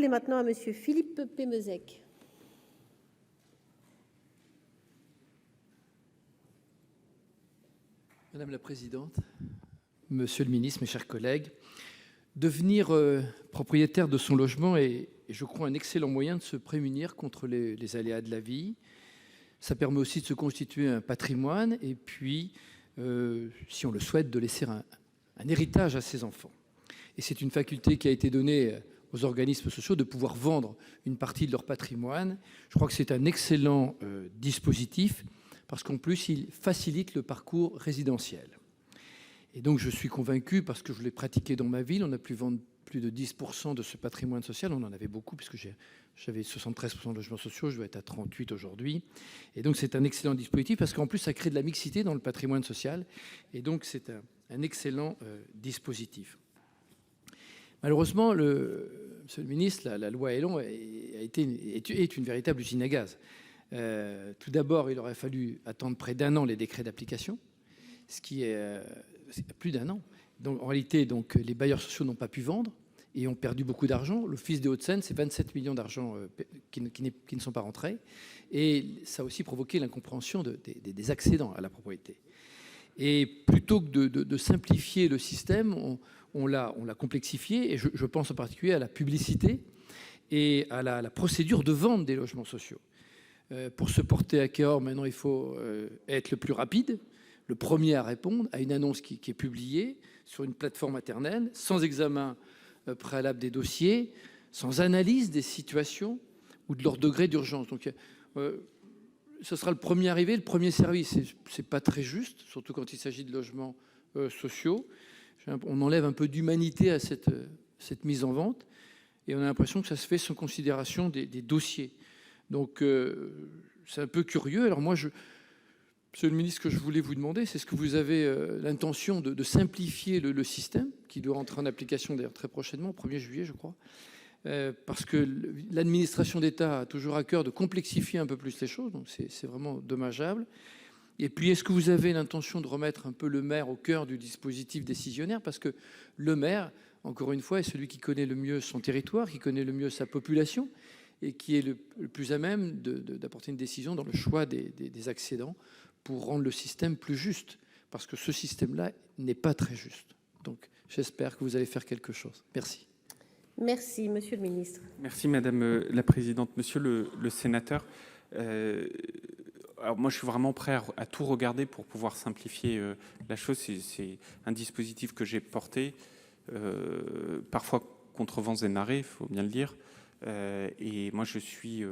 est maintenant à Monsieur Philippe Pémezec. Madame la Présidente, Monsieur le Ministre, mes chers collègues, devenir propriétaire de son logement est, je crois, un excellent moyen de se prémunir contre les aléas de la vie. Ça permet aussi de se constituer un patrimoine et puis, si on le souhaite, de laisser un héritage à ses enfants. Et c'est une faculté qui a été donnée aux organismes sociaux de pouvoir vendre une partie de leur patrimoine. Je crois que c'est un excellent dispositif parce qu'en plus, il facilite le parcours résidentiel. Et donc, je suis convaincu, parce que je l'ai pratiqué dans ma ville, on a pu vendre plus de 10% de ce patrimoine social. On en avait beaucoup, puisque j'avais 73% de logements sociaux, je dois être à 38 aujourd'hui. Et donc, c'est un excellent dispositif, parce qu'en plus, ça crée de la mixité dans le patrimoine social. Et donc, c'est un excellent dispositif. Malheureusement, Monsieur le ministre, la loi Elan est une véritable usine à gaz. Tout d'abord, il aurait fallu attendre près d'1 an les décrets d'application, ce qui est plus d'1 an. Donc, en réalité, les bailleurs sociaux n'ont pas pu vendre et ont perdu beaucoup d'argent. L'Office des Hauts-de-Seine, c'est 27 millions d'argent qui ne sont pas rentrés. Et ça a aussi provoqué l'incompréhension des accédants à la propriété. Et plutôt que de simplifier le système, on l'a complexifié. Et je pense en particulier à la publicité et à la procédure de vente des logements sociaux. Pour se porter à Cahors, maintenant, il faut être le plus rapide, le premier à répondre à une annonce qui est publiée sur une plateforme maternelle, sans examen préalable des dossiers, sans analyse des situations ou de leur degré d'urgence. Donc, ce sera le premier arrivé, le premier servi. C'est pas très juste, surtout quand il s'agit de logements sociaux. On enlève un peu d'humanité à cette mise en vente et on a l'impression que ça se fait sans considération des dossiers. Donc, c'est un peu curieux. Alors moi, Monsieur le ministre, ce que je voulais vous demander, c'est est-ce que vous avez l'intention de simplifier le système, qui doit entrer en application d'ailleurs très prochainement, au 1er juillet, je crois, parce que l'administration d'État a toujours à cœur de complexifier un peu plus les choses, donc c'est vraiment dommageable. Et puis, est-ce que vous avez l'intention de remettre un peu le maire au cœur du dispositif décisionnaire, parce que le maire, encore une fois, est celui qui connaît le mieux son territoire, qui connaît le mieux sa population, et qui est le plus à même d'apporter une décision dans le choix des accédants pour rendre le système plus juste, parce que ce système-là n'est pas très juste. Donc, j'espère que vous allez faire quelque chose. Merci. Merci, Monsieur le Ministre. Merci, Madame la Présidente. Monsieur le Sénateur, alors moi, je suis vraiment prêt à tout regarder pour pouvoir simplifier la chose. C'est un dispositif que j'ai porté, parfois contre vents et marées, il faut bien le dire. Et moi, je suis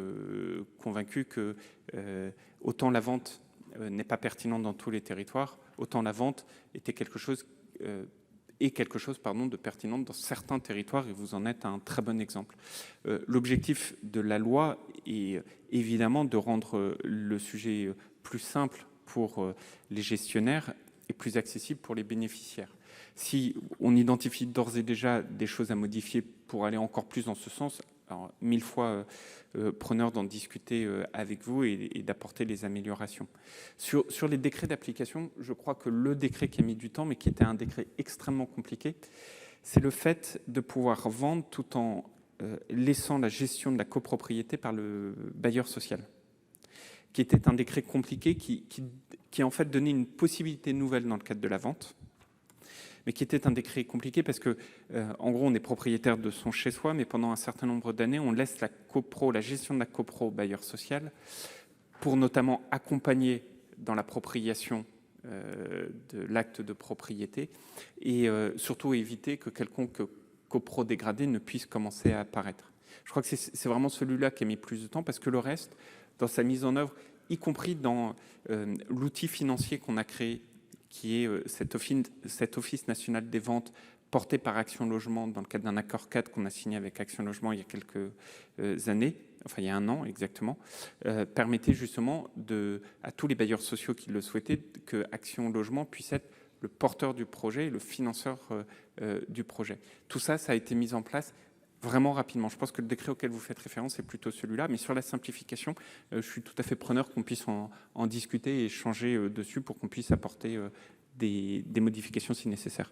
convaincu que autant la vente n'est pas pertinente dans tous les territoires, autant la vente était quelque chose de pertinent dans certains territoires, et vous en êtes un très bon exemple. L'objectif de la loi est évidemment de rendre le sujet plus simple pour les gestionnaires et plus accessible pour les bénéficiaires. Si on identifie d'ores et déjà des choses à modifier pour aller encore plus dans ce sens, alors 1000 fois preneur d'en discuter avec vous et d'apporter les améliorations. Sur les décrets d'application, je crois que le décret qui a mis du temps, mais qui était un décret extrêmement compliqué, c'est le fait de pouvoir vendre tout en laissant la gestion de la copropriété par le bailleur social, qui était un décret compliqué qui en fait donnait une possibilité nouvelle dans le cadre de la vente, mais qui était un décret compliqué parce que, en gros, on est propriétaire de son chez-soi, mais pendant un certain nombre d'années, on laisse la gestion de la copro au bailleur social pour notamment accompagner dans l'appropriation de l'acte de propriété et surtout éviter que quelconque copro dégradé ne puisse commencer à apparaître. Je crois que c'est vraiment celui-là qui a mis plus de temps parce que le reste, dans sa mise en œuvre, y compris dans l'outil financier qu'on a créé, qui est cet Office national des ventes porté par Action Logement dans le cadre d'un accord cadre qu'on a signé avec Action Logement il y a quelques années, enfin il y a 1 an exactement, permettait justement à tous les bailleurs sociaux qui le souhaitaient que Action Logement puisse être le porteur du projet et le financeur du projet. Tout ça, ça a été mis en place vraiment rapidement. Je pense que le décret auquel vous faites référence est plutôt celui-là, mais sur la simplification, je suis tout à fait preneur qu'on puisse en discuter et échanger dessus pour qu'on puisse apporter des modifications si nécessaire.